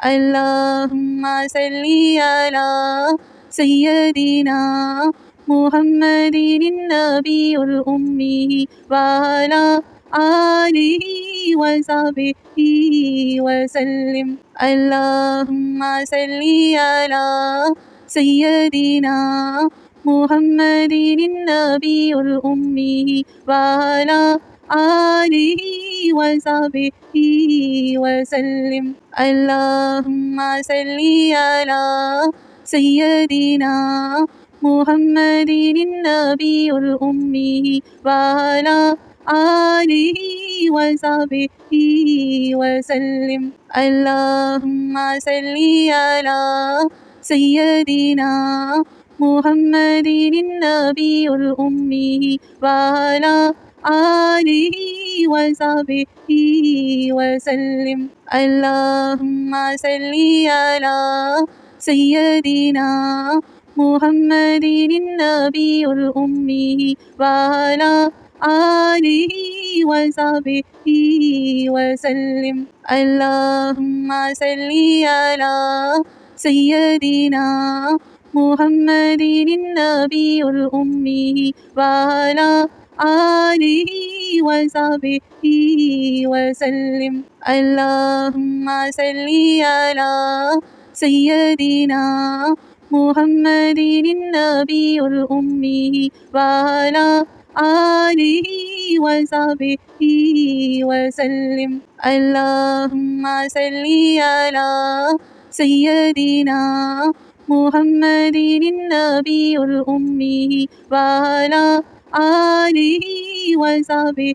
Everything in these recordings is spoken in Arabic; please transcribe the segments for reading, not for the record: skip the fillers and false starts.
اللهم صل على سيدنا محمد النبي الأمي وعلى آله وصحبه وسلم. اللهم صل على سيدنا محمد النبي الأمي وعلى آله وصحبه وسلم. اللهم صل على سيدنا محمد النبي الأمي وعلى آله وصحبه وسلم. اللهم صل على سيدنا محمد النبي الأمي وعلى آله وصحبه وسلم. اللهم صل على سيدنا محمد النبي الأمي وعلى آله وصحبه وسلم. اللهم صل على سيدنا محمد النبي الأمي وعلى آله وصحبه وسلم. اللهم صل على سيدنا محمد النبي الأمي وعلى آله وصحبه وسلم. اللهم صل على سيدنا محمد النبي الأمي وعلى آله وصحبه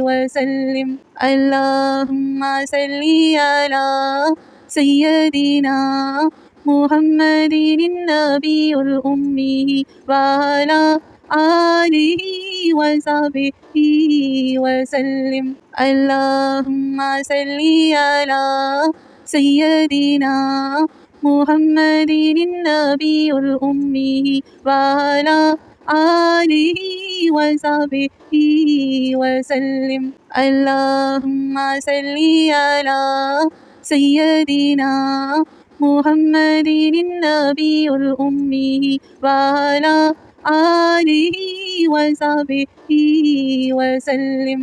وسلم. اللهم صل على سيدنا محمد النبي الأمي وعلى آله وصحبه وسلم. اللهم صل على سيدنا محمد النبي الأمي وعلى آله وصحبه وسلم. اللهم صل على سيدنا محمد النبي الأمي وعلى آله وصحبه وسلم.